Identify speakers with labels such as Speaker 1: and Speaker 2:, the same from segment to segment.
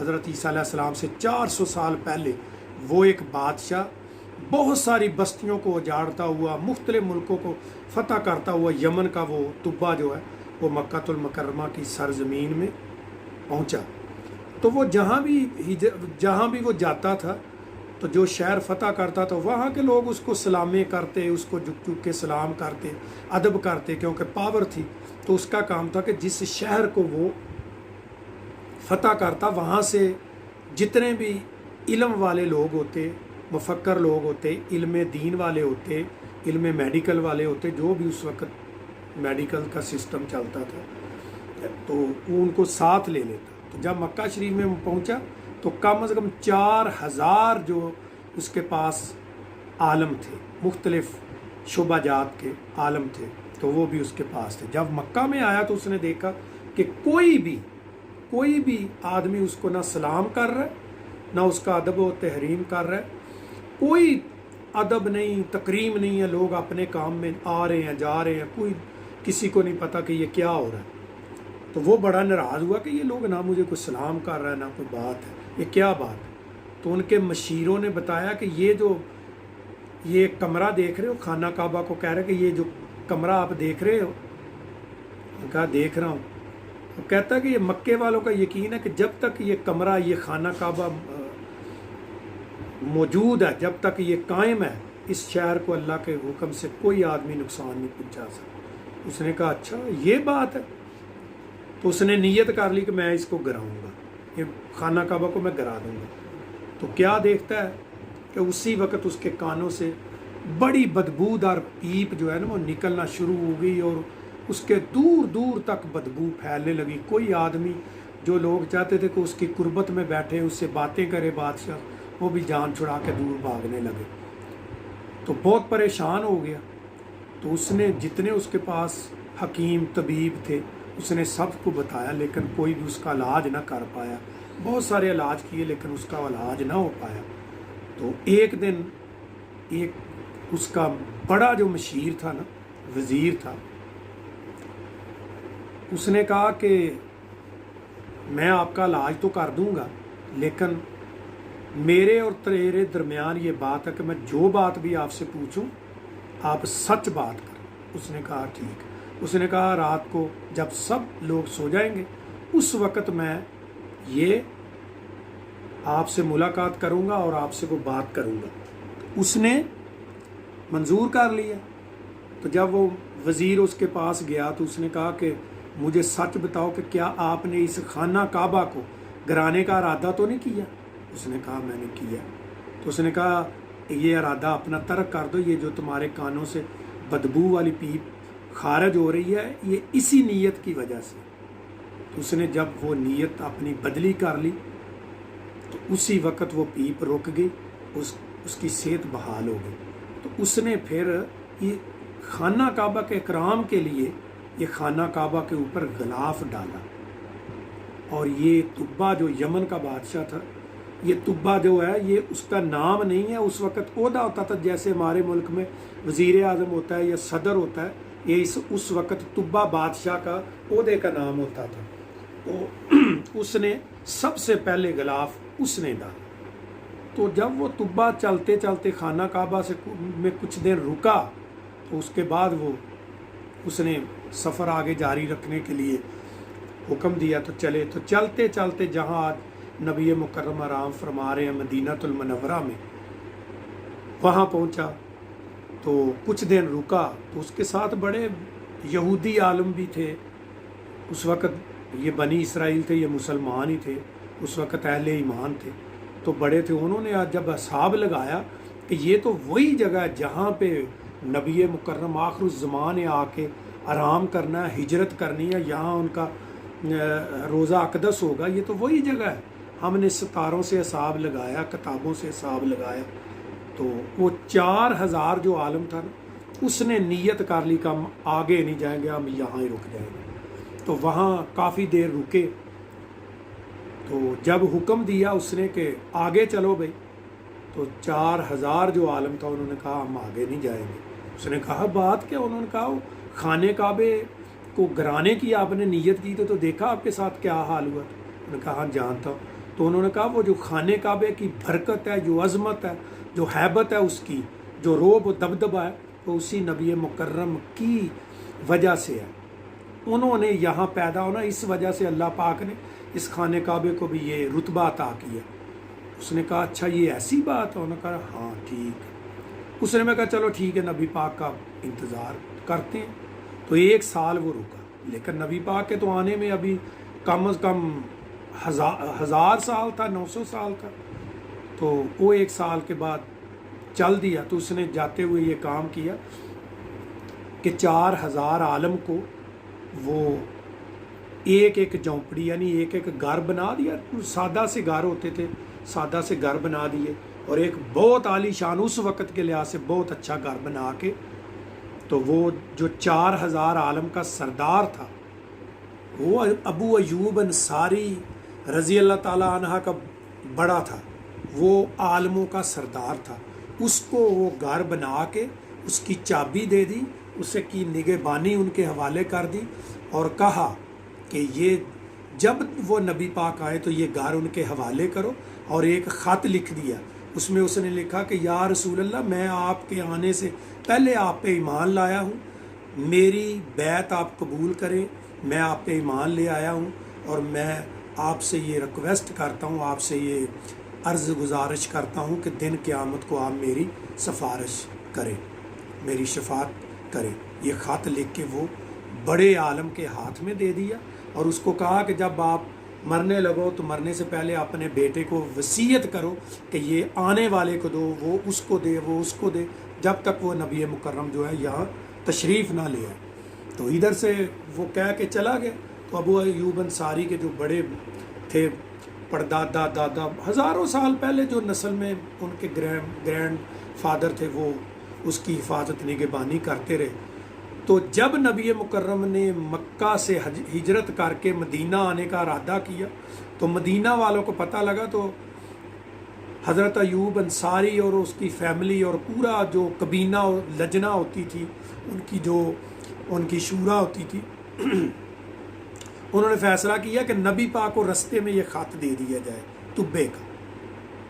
Speaker 1: حضرت عیسیٰ علیہ السلام سے 400 سال پہلے وہ ایک بادشاہ بہت ساری بستیوں کو اجاڑتا ہوا، مختلف ملکوں کو فتح کرتا ہوا، یمن کا وہ طبہ جو ہے وہ مکہ المکرمہ کی سرزمین میں پہنچا۔ تو وہ جہاں بھی وہ جاتا تھا تو جو شہر فتح کرتا تھا وہاں کے لوگ اس کو سلامیں کرتے، اس کو جھک جھک کے سلام کرتے، ادب کرتے، کیونکہ پاور تھی۔ تو اس کا کام تھا کہ جس شہر کو وہ فتح کرتا وہاں سے جتنے بھی علم والے لوگ ہوتے، مفکر لوگ ہوتے، علم دین والے ہوتے، علم میڈیکل والے ہوتے، جو بھی اس وقت میڈیکل کا سسٹم چلتا تھا، تو وہ ان کو ساتھ لے لیتا۔ تو جب مکہ شریف میں پہنچا تو کم از کم 4000 جو اس کے پاس عالم تھے، مختلف شعبہ جات کے عالم تھے، تو وہ بھی اس کے پاس تھے۔ جب مکہ میں آیا تو اس نے دیکھا کہ کوئی بھی آدمی اس کو نہ سلام کر رہا ہے، نہ اس کا ادب و تحریم کر رہا ہے، کوئی ادب نہیں، تکریم نہیں ہے، لوگ اپنے کام میں آ رہے ہیں جا رہے ہیں، کوئی کسی کو نہیں پتہ کہ یہ کیا ہو رہا ہے۔ تو وہ بڑا ناراض ہوا کہ یہ لوگ نہ مجھے کوئی سلام کر رہا ہے نہ کوئی بات ہے، یہ کیا بات ہے؟ تو ان کے مشیروں نے بتایا کہ یہ کمرہ دیکھ رہے ہو، خانہ کعبہ کو کہہ رہے کہ یہ جو کمرہ آپ دیکھ رہے ہو، کہا دیکھ رہا ہوں۔ وہ کہتا ہے کہ یہ مکے والوں کا یقین ہے کہ جب تک یہ کمرہ، یہ خانہ کعبہ موجود ہے، جب تک یہ قائم ہے، اس شہر کو اللہ کے حکم سے کوئی آدمی نقصان نہیں پہنچا سکتا۔ اس نے کہا اچھا یہ بات ہے۔ تو اس نے نیت کر لی کہ میں اس کو گراؤں گا، یہ خانہ کعبہ کو میں گرا دوں گا۔ تو کیا دیکھتا ہے کہ اسی وقت اس کے کانوں سے بڑی بدبودار پیپ جو ہے نا وہ نکلنا شروع ہو گئی، اور اس کے دور دور تک بدبو پھیلنے لگی۔ کوئی آدمی، جو لوگ چاہتے تھے کہ اس کی قربت میں بیٹھے، اس سے باتیں کرے بادشاہ، وہ بھی جان چھڑا کے دور بھاگنے لگے۔ تو بہت پریشان ہو گیا۔ تو اس نے جتنے اس کے پاس حکیم طبیب تھے اس نے سب کو بتایا، لیکن کوئی بھی اس کا علاج نہ کر پایا۔ بہت سارے علاج کیے لیکن اس کا علاج نہ ہو پایا۔ تو ایک دن اس کا بڑا جو مشیر تھا نا، وزیر تھا، اس نے کہا کہ میں آپ کا علاج تو کر دوں گا، لیکن میرے اور تیرے درمیان یہ بات ہے کہ میں جو بات بھی آپ سے پوچھوں آپ سچ بات کریں۔ اس نے کہا ٹھیک۔ اس نے کہا رات کو جب سب لوگ سو جائیں گے اس وقت میں یہ آپ سے ملاقات کروں گا اور آپ سے وہ بات کروں گا۔ اس نے منظور کر لیا۔ تو جب وہ وزیر اس کے پاس گیا تو اس نے کہا کہ مجھے سچ بتاؤ کہ کیا آپ نے اس خانہ کعبہ کو گرانے کا ارادہ تو نہیں کیا؟ اس نے کہا میں نے کیا۔ تو اس نے کہا یہ ارادہ اپنا ترک کر دو، یہ جو تمہارے کانوں سے بدبو والی پیپ خارج ہو رہی ہے یہ اسی نیت کی وجہ سے۔ تو اس نے جب وہ نیت اپنی بدلی کر لی تو اسی وقت وہ پیپ رک گئی، اس کی صحت بحال ہو گئی۔ تو اس نے پھر یہ خانہ کعبہ کے اکرام کے لیے یہ خانہ کعبہ کے اوپر غلاف ڈالا، اور یہ طبہ جو یمن کا بادشاہ تھا، یہ طبہ جو ہے یہ اس کا نام نہیں ہے، اس وقت عہدہ ہوتا تھا جیسے ہمارے ملک میں وزیر اعظم ہوتا ہے یا صدر ہوتا ہے، یہ اس وقت طبہ بادشاہ کا عہدے کا نام ہوتا تھا۔ تو اس نے سب سے پہلے غلاف اس نے ڈالا۔ تو جب وہ طبہ چلتے چلتے خانہ کعبہ میں کچھ دیر رکا تو اس کے بعد اس نے سفر آگے جاری رکھنے کے لیے حکم دیا تو چلے۔ تو چلتے چلتے جہاں آج نبی مکرم آرام فرما رہے ہیں مدینہ المنورہ میں، وہاں پہنچا تو کچھ دن رکا۔ تو اس کے ساتھ بڑے یہودی عالم بھی تھے، اس وقت یہ بنی اسرائیل تھے، یہ مسلمان ہی تھے، اس وقت اہل ایمان تھے، تو بڑے تھے۔ انہوں نے آج جب حساب لگایا کہ یہ تو وہی جگہ ہے جہاں پہ نبی مکرم آخر الزمان نے آ کے آرام کرنا ہے، ہجرت کرنی ہے، یہاں ان کا روزہ اقدس ہوگا، یہ تو وہی جگہ ہے۔ ہم نے ستاروں سے حساب لگایا، کتابوں سے حساب لگایا، تو وہ 4000 جو عالم تھا نا، اس نے نیت کر لی کہ ہم آگے نہیں جائیں گے، ہم یہاں ہی رک جائیں گے۔ تو وہاں کافی دیر رکے۔ تو جب حکم دیا اس نے کہ آگے چلو بھائی، تو 4000 جو عالم تھا انہوں نے کہا ہم آگے نہیں جائیں گے۔ اس نے کہا بات کیا؟ انہوں نے کہا خانے کعبے کو گرانے کی آپ نے نیت کی تو دیکھا آپ کے ساتھ کیا حال ہوا تھا؟ انہوں نے کہا ہاں جانتا ہوں۔ تو انہوں نے کہا وہ جو خانے کعبے کی برکت ہے، جو عظمت ہے، جو ہیبت ہے، اس کی جو روب و دبدبہ ہے، وہ اسی نبی مکرم کی وجہ سے ہے۔ انہوں نے یہاں پیدا ہونا، اس وجہ سے اللہ پاک نے اس خانے کعبے کو بھی یہ رتبہ عطا کیا۔ اس نے کہا اچھا یہ ایسی بات ہے؟ انہوں نے کہا ہاں ٹھیک ہے۔ اس نے میں کہا چلو ٹھیک ہے، نبی پاک کا انتظار کرتے ہیں۔ تو 1 سال وہ رکا، لیکن نبی پاک کے تو آنے میں ابھی کم از کم 1000 سال تھا، 900 سال تھا۔ تو وہ 1 سال کے بعد چل دیا۔ تو اس نے جاتے ہوئے یہ کام کیا کہ 4000 عالم کو وہ ایک ایک جھونپڑی یعنی ایک ایک گھر بنا دیا۔ سادہ سے گھر ہوتے تھے، سادہ سے گھر بنا دیے، اور ایک بہت عالی شان اس وقت کے لحاظ سے بہت اچھا گھر بنا کے، تو وہ جو 4000 عالم کا سردار تھا وہ ابو ایوب انصاری رضی اللہ تعالیٰ عنہ کا بڑا تھا، وہ عالموں کا سردار تھا۔ اس کو وہ گھر بنا کے اس کی چابی دے دی، اسے کی نگہبانی ان کے حوالے کر دی، اور کہا کہ یہ جب وہ نبی پاک آئے تو یہ گھر ان کے حوالے کرو، اور ایک خط لکھ دیا۔ اس میں اس نے لکھا کہ یا رسول اللہ، میں آپ کے آنے سے پہلے آپ پہ ایمان لایا ہوں، میری بیعت آپ قبول کریں، میں آپ پہ ایمان لے آیا ہوں، اور میں آپ سے یہ ریکویسٹ کرتا ہوں، آپ سے یہ عرض گزارش کرتا ہوں کہ دن قیامت کو آپ میری سفارش کریں، میری شفاعت کریں۔ یہ خط لکھ کے وہ بڑے عالم کے ہاتھ میں دے دیا، اور اس کو کہا کہ جب آپ مرنے لگو تو مرنے سے پہلے اپنے بیٹے کو وصیت کرو کہ یہ آنے والے کو دو، وہ اس کو دے، وہ اس کو دے، جب تک وہ نبی مکرم جو ہے یہاں تشریف نہ لے آئے۔ تو ادھر سے وہ کہہ کے چلا گیا۔ تو ابو ایوب انصاری کے جو بڑے تھے، پردادا دادا، ہزاروں سال پہلے جو نسل میں ان کے گرینڈ فادر تھے، وہ اس کی حفاظت نگہبانی کرتے رہے۔ تو جب نبی مکرم نے مکہ سے ہجرت کر کے مدینہ آنے کا ارادہ کیا، تو مدینہ والوں کو پتہ لگا، تو حضرت ایوب انصاری اور اس کی فیملی اور پورا جو کبینہ لجنہ ہوتی تھی، ان کی شورا ہوتی تھی، انہوں نے فیصلہ کیا کہ نبی پاک کو رستے میں یہ خط دے دیا جائے تبے کا۔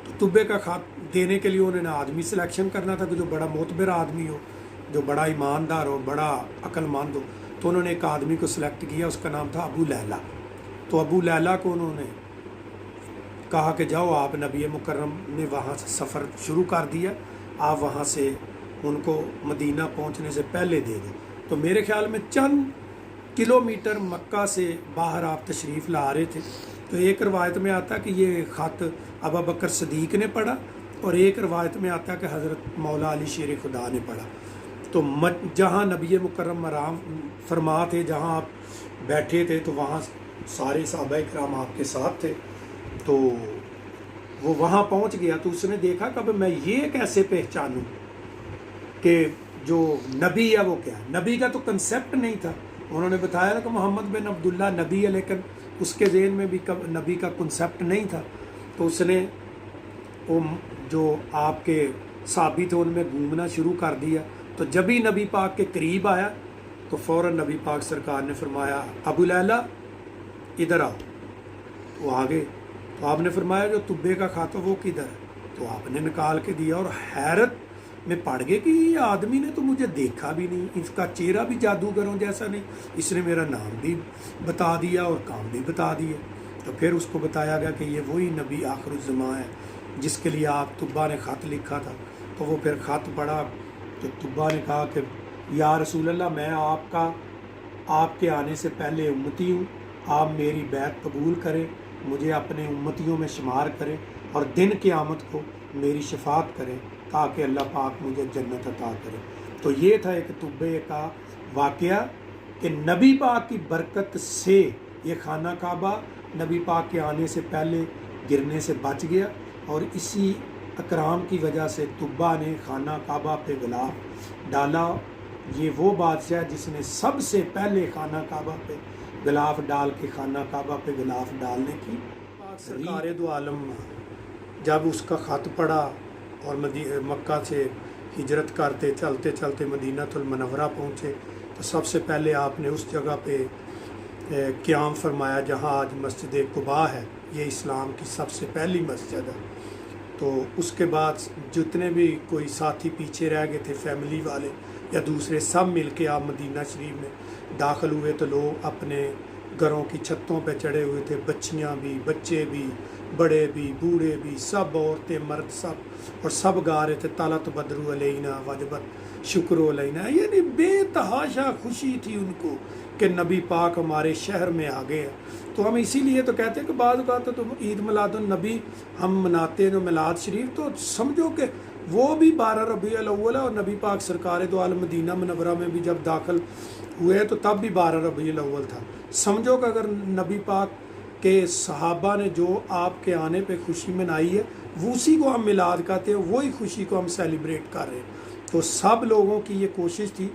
Speaker 1: تو تبے کا خط دینے کے لیے انہوں نے آدمی سلیکشن کرنا تھا کہ جو بڑا معتبر آدمی ہو، جو بڑا ایماندار ہو، بڑا عقل مند ہو۔ تو انہوں نے ایک آدمی کو سلیکٹ کیا، اس کا نام تھا ابو لیلہ۔ تو ابو لیلہ کو انہوں نے کہا کہ جاؤ، آپ نبی مکرم نے وہاں سے سفر شروع کر دیا، آپ وہاں سے ان کو مدینہ پہنچنے سے پہلے دے دیں۔ تو میرے خیال میں چند کلومیٹر مکہ سے باہر آپ تشریف لا رہے تھے۔ تو ایک روایت میں آتا کہ یہ خط ابو بکر صدیق نے پڑھا، اور ایک روایت میں آتا کہ حضرت مولا علی شیر خدا نے پڑھا۔ تو جہاں نبی مکرم آرام فرما تھے، جہاں آپ بیٹھے تھے، تو وہاں سارے صحابہ کرام آپ کے ساتھ تھے۔ تو وہ وہاں پہنچ گیا، تو اس نے دیکھا کہ اب میں یہ کیسے پہچانوں کہ جو نبی ہے وہ کیا ہے۔ نبی کا تو کنسیپٹ نہیں تھا۔ انہوں نے بتایا کہ محمد بن عبداللہ نبی ہے، لیکن اس کے ذہن میں بھی نبی کا کنسیپٹ نہیں تھا۔ تو اس نے وہ جو آپ کے صحابی تھے ان میں گھومنا شروع کر دیا۔ تو جب ہی نبی پاک کے قریب آیا تو فوراً نبی پاک سرکار نے فرمایا ابو لیلہ ادھر آؤ۔ وہ آگے، تو آپ نے فرمایا جو تبے کا خط وہ کدھر ہے؟ تو آپ نے نکال کے دیا، اور حیرت میں پڑ گئے کہ یہ آدمی نے تو مجھے دیکھا بھی نہیں، اس کا چہرہ بھی جادوگروں جیسا نہیں، اس نے میرا نام بھی بتا دیا اور کام بھی بتا دیا۔ تو پھر اس کو بتایا گیا کہ یہ وہی نبی آخر الزمان ہے جس کے لیے آپ طبا نے خط لکھا تھا۔ تو وہ پھر خط پڑھا، تو طبا نے کہا کہ یا رسول اللہ، میں آپ کے آنے سے پہلے امتی ہوں، آپ میری بیعت قبول کریں، مجھے اپنے امتیوں میں شمار کریں، اور دن قیامت کو میری شفاعت کریں تاکہ اللہ پاک مجھے جنت عطا کرے۔ تو یہ تھا ایک طبے کا واقعہ کہ نبی پاک کی برکت سے یہ خانہ کعبہ نبی پاک کے آنے سے پہلے گرنے سے بچ گیا، اور اسی اکرام کی وجہ سے طبا نے خانہ کعبہ پہ غلاف ڈالا۔ یہ وہ بادشاہ جس نے سب سے پہلے خانہ کعبہ پہ غلاف ڈال کے خانہ کعبہ پہ غلاف ڈالنے کی سرکار دو عالم جب اس کا خط پڑھا اور مکہ سے ہجرت کرتے چلتے چلتے مدینہ المنورہ پہنچے، تو سب سے پہلے آپ نے اس جگہ پہ قیام فرمایا جہاں آج مسجد قباء ہے، یہ اسلام کی سب سے پہلی مسجد ہے۔ تو اس کے بعد جتنے بھی کوئی ساتھی پیچھے رہ گئے تھے، فیملی والے یا دوسرے، سب مل کے آپ مدینہ شریف میں داخل ہوئے۔ تو لوگ اپنے گھروں کی چھتوں پہ چڑھے ہوئے تھے، بچیاں بھی، بچے بھی، بڑے بھی، بوڑھے بھی، سب عورتیں مرد سب، اور سب گا رہے تھے طلعت بدر علینا وجبت شکر علینا، یعنی بے تحاشا خوشی تھی ان کو کہ نبی پاک ہمارے شہر میں آ گئے ہیں۔ تو ہم اسی لیے تو کہتے ہیں کہ بعض اوقات تو عید میلاد النبی ہم مناتے ہیں جو میلاد شریف، تو سمجھو کہ وہ بھی 12 ربیع الاول ہے، اور نبی پاک سرکار دو عالم مدینہ منورہ میں بھی جب داخل ہوئے تو تب بھی 12 ربیع الاول تھا۔ سمجھو کہ اگر نبی پاک کے صحابہ نے جو آپ کے آنے پہ خوشی منائی ہے، وہ اسی کو ہم میلاد کہتے ہیں، وہی خوشی کو ہم سیلیبریٹ کر رہے ہیں۔ تو سب لوگوں کی یہ کوشش تھی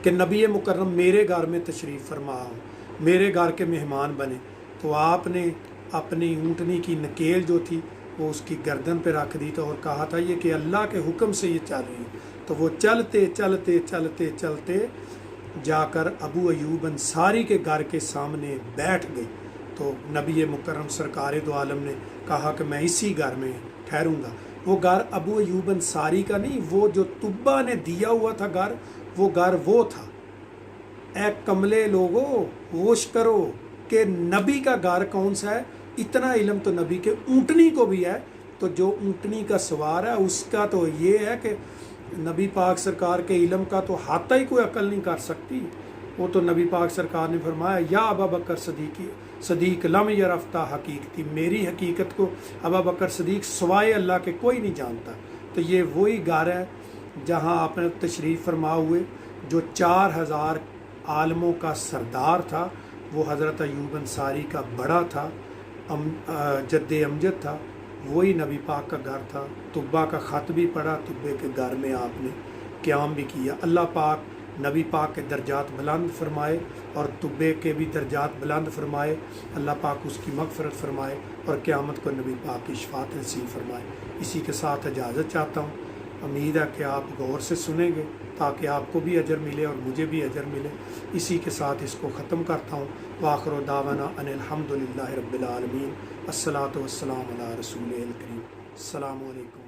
Speaker 1: کہ نبی مکرم میرے گھر میں تشریف فرما ہو، میرے گھر کے مہمان بنے۔ تو آپ نے اپنی اونٹنی کی نکیل جو تھی وہ اس کی گردن پہ رکھ دی تھا اور کہا تھا یہ کہ اللہ کے حکم سے یہ چل رہی ہے۔ تو وہ چلتے چلتے چلتے چلتے جا کر ابو ایوب انصاری کے گھر کے سامنے بیٹھ گئی۔ تو نبی مکرم سرکار دو عالم نے کہا کہ میں اسی گھر میں ٹھہروں گا۔ وہ گھر ابو ایوب انصاری کا نہیں، وہ جو طبہ نے دیا ہوا تھا گھر، وہ گھر وہ تھا۔ اے کملے لوگو ہوش کرو کہ نبی کا گھر کون سا ہے۔ اتنا علم تو نبی کے اونٹنی کو بھی ہے، تو جو اونٹنی کا سوار ہے اس کا تو یہ ہے کہ نبی پاک سرکار کے علم کا تو ہاتھ ہی کوئی عقل نہیں کر سکتی۔ وہ تو نبی پاک سرکار نے فرمایا یا ابا بکر صدیق لم یرفتہ حقیقتی، میری حقیقت کو ابا بکر صدیق سوائے اللہ کے کوئی نہیں جانتا۔ تو یہ وہی گھر ہے جہاں آپ نے تشریف فرما ہوئے، جو 4000 عالموں کا سردار تھا، وہ حضرت ایوب انصاری کا بڑا تھا، جد امجد تھا، وہی نبی پاک کا گھر تھا۔ طبہ کا خط بھی پڑھا، طبے کے گھر میں آپ نے قیام بھی کیا۔ اللہ پاک نبی پاک کے درجات بلند فرمائے اور طبے کے بھی درجات بلند فرمائے۔ اللہ پاک اس کی مغفرت فرمائے اور قیامت کو نبی پاک کی شفاعت نصیب فرمائے۔ اسی کے ساتھ اجازت چاہتا ہوں، امید ہے کہ آپ غور سے سنیں گے تاکہ آپ کو بھی اجر ملے اور مجھے بھی اجر ملے۔ اسی کے ساتھ اس کو ختم کرتا ہوں۔ وآخر دعوانا ان الحمد للہ رب العالمین۔ الصلاۃ والسلام علی رسول الکریم۔ السلام علیکم۔